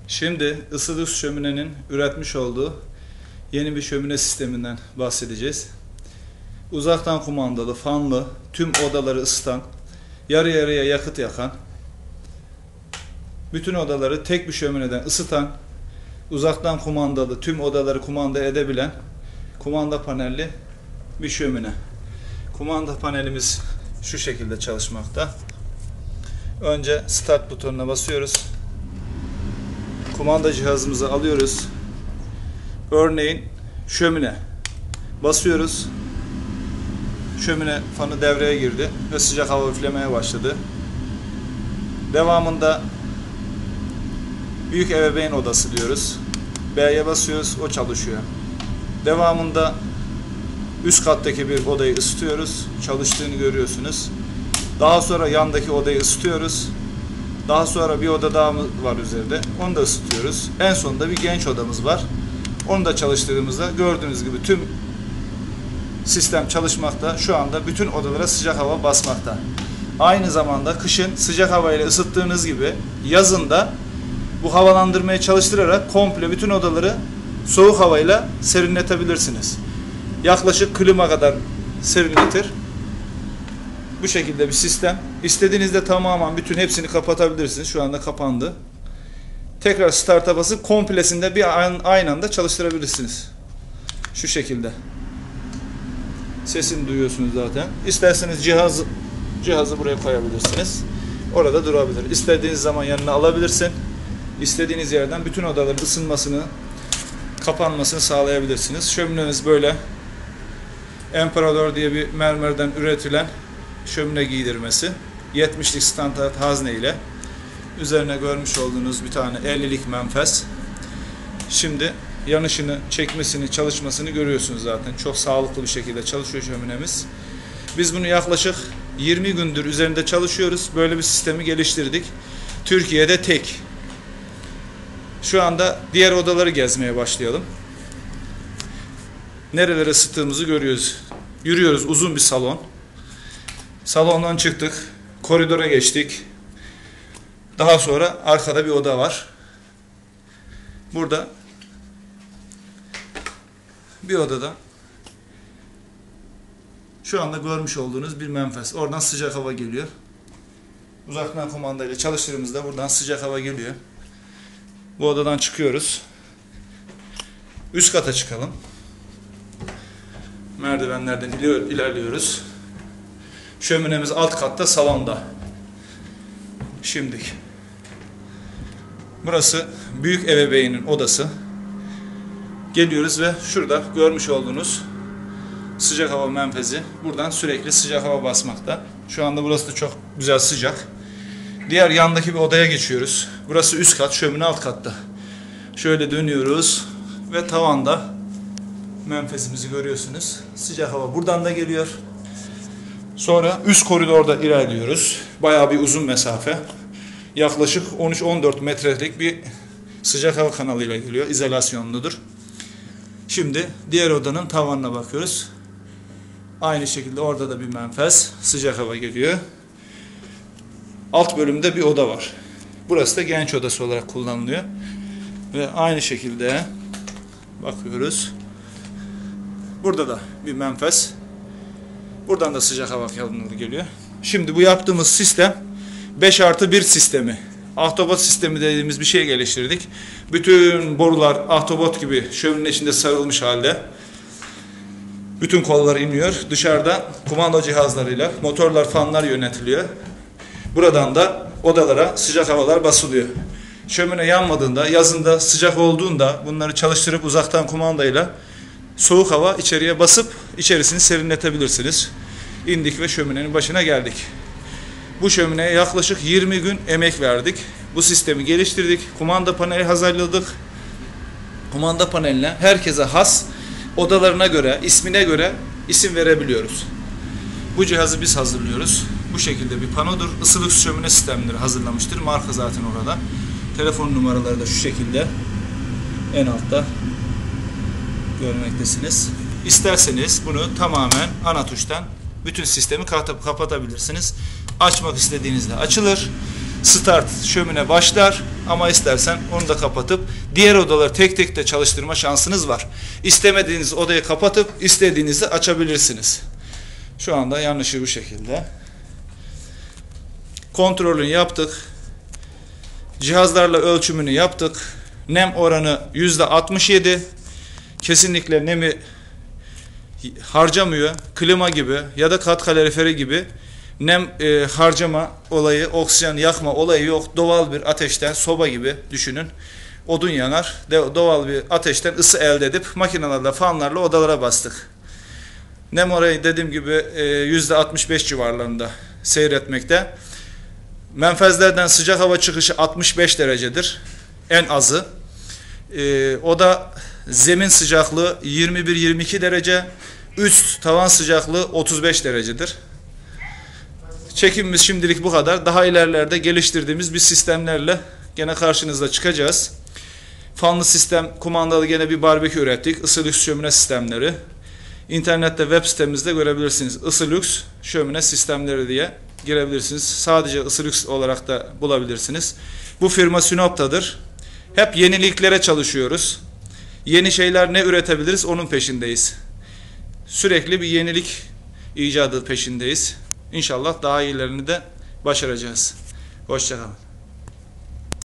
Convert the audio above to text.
Şimdi Isıdüz Şömine'nin üretmiş olduğu yeni bir şömine sisteminden bahsedeceğiz. Uzaktan kumandalı, fanlı, tüm odaları ısıtan, yarı yarıya yakıt yakan, bütün odaları tek bir şömineden ısıtan, uzaktan kumandalı, tüm odaları kumanda edebilen kumanda panelli bir şömine. Kumanda panelimiz şu şekilde çalışmakta. Önce start butonuna basıyoruz. Kumanda cihazımızı alıyoruz. Örneğin şömine. Basıyoruz. Şömine fanı devreye girdi ve sıcak hava üflemeye başladı. Devamında büyük ebeveyn odası diyoruz. B'ye basıyoruz, o çalışıyor. Devamında üst kattaki bir odayı ısıtıyoruz. Çalıştığını görüyorsunuz. Daha sonra yandaki odayı ısıtıyoruz. Daha sonra bir oda daha var üzerinde. Onu da ısıtıyoruz. En sonunda bir genç odamız var. Onu da çalıştırdığımızda gördüğünüz gibi tüm sistem çalışmakta. Şu anda bütün odalara sıcak hava basmakta. Aynı zamanda kışın sıcak havayla ısıttığınız gibi yazın da bu havalandırmayı çalıştırarak komple bütün odaları soğuk havayla serinletebilirsiniz. Yaklaşık klima kadar serinletir. Bu şekilde bir sistem. İstediğinizde tamamen bütün hepsini kapatabilirsiniz. Şu anda kapandı. Tekrar start'a basıp komplesinde aynı anda çalıştırabilirsiniz. Şu şekilde. Sesini duyuyorsunuz zaten. İsterseniz cihazı buraya koyabilirsiniz. Orada durabilir. İstediğiniz zaman yanına alabilirsin. İstediğiniz yerden bütün odaların ısınmasını, kapanmasını sağlayabilirsiniz. Şöminemiz böyle. Emperador diye bir mermerden üretilen şömine giydirmesi. 70'lik standart hazne ile. Üzerine görmüş olduğunuz bir tane 50'lik menfez. Şimdi yanışını, çekmesini, çalışmasını görüyorsunuz zaten. Çok sağlıklı bir şekilde çalışıyor şöminemiz. Biz bunu yaklaşık 20 gündür üzerinde çalışıyoruz. Böyle bir sistemi geliştirdik. Türkiye'de tek. Şu anda diğer odaları gezmeye başlayalım. Nerelere ısıttığımızı görüyoruz. Yürüyoruz, uzun bir salon. Salondan çıktık. Koridora geçtik. Daha sonra arkada bir oda var. Burada bir odada şu anda görmüş olduğunuz bir menfez. Oradan sıcak hava geliyor. Uzaktan kumandayla çalıştığımızda buradan sıcak hava geliyor. Bu odadan çıkıyoruz. Üst kata çıkalım. Merdivenlerden ilerliyoruz. Şöminemiz alt katta, salonda. Şimdi burası büyük ebeveynin odası. Geliyoruz ve şurada görmüş olduğunuz sıcak hava menfezi. Buradan sürekli sıcak hava basmakta. Şu anda burası da çok güzel sıcak. Diğer yandaki bir odaya geçiyoruz. Burası üst kat, şömine alt katta. Şöyle dönüyoruz ve tavanda menfezimizi görüyorsunuz. Sıcak hava buradan da geliyor. Sonra üst koridorda ilerliyoruz. Bayağı bir uzun mesafe. Yaklaşık 13-14 metrelik bir sıcak hava kanalıyla geliyor. İzolasyonludur. Şimdi diğer odanın tavanına bakıyoruz. Aynı şekilde orada da bir menfez. Sıcak hava geliyor. Alt bölümde bir oda var. Burası da genç odası olarak kullanılıyor. Ve aynı şekilde bakıyoruz. Burada da bir menfez. Buradan da sıcak hava kanalları geliyor. Şimdi bu yaptığımız sistem 5+1 sistemi. Ahtapot sistemi dediğimiz bir şey geliştirdik. Bütün borular ahtapot gibi şöminenin içinde sarılmış halde. Bütün kollar iniyor. Dışarıda kumanda cihazlarıyla motorlar, fanlar yönetiliyor. Buradan da odalara sıcak havalar basılıyor. Şömine yanmadığında, yazında sıcak olduğunda bunları çalıştırıp uzaktan kumandayla soğuk hava içeriye basıp içerisini serinletebilirsiniz. İndik ve şöminenin başına geldik. Bu şömineye yaklaşık 20 gün emek verdik. Bu sistemi geliştirdik. Kumanda paneli hazırladık. Kumanda paneline herkese has, odalarına göre, ismine göre isim verebiliyoruz. Bu cihazı biz hazırlıyoruz. Bu şekilde bir panodur. Isıdüz şömine sistemleri hazırlamıştır. Marka zaten orada. Telefon numaraları da şu şekilde en altta görmektesiniz. İsterseniz bunu tamamen ana tuştan bütün sistemi kapatabilirsiniz. Açmak istediğinizde açılır. start şömine başlar ama istersen onu da kapatıp diğer odaları tek tek de çalıştırma şansınız var. İstemediğiniz odayı kapatıp istediğinizi açabilirsiniz. Şu anda yanlışı bu şekilde. Kontrolünü yaptık. Cihazlarla ölçümünü yaptık. Nem oranı %67. Kesinlikle nemi harcamıyor. Klima gibi ya da kat kaloriferi gibi nem harcama olayı, oksijen yakma olayı yok. Doğal bir ateşten, soba gibi düşünün. Odun yanar. Doğal bir ateşten ısı elde edip makinelerle, fanlarla odalara bastık. Nem oranı dediğim gibi %65 civarlarında seyretmekte. Menfezlerden sıcak hava çıkışı 65 derecedir. En azı. Oda zemin sıcaklığı 21-22 derece. Üst tavan sıcaklığı 35 derecedir. Çekimimiz şimdilik bu kadar. Daha ilerlerde geliştirdiğimiz bir sistemlerle gene karşınızda çıkacağız. Fanlı sistem, kumandalı gene bir barbekü ürettik. Isilux şömine sistemleri. İnternette web sitemizde görebilirsiniz. Isilux şömine sistemleri diye girebilirsiniz. Sadece Isilux olarak da bulabilirsiniz. Bu firma Sinop'tadır. Hep yeniliklere çalışıyoruz. Yeni şeyler ne üretebiliriz onun peşindeyiz. Sürekli bir yenilik icadı peşindeyiz. İnşallah daha iyilerini de başaracağız. Hoşça kalın.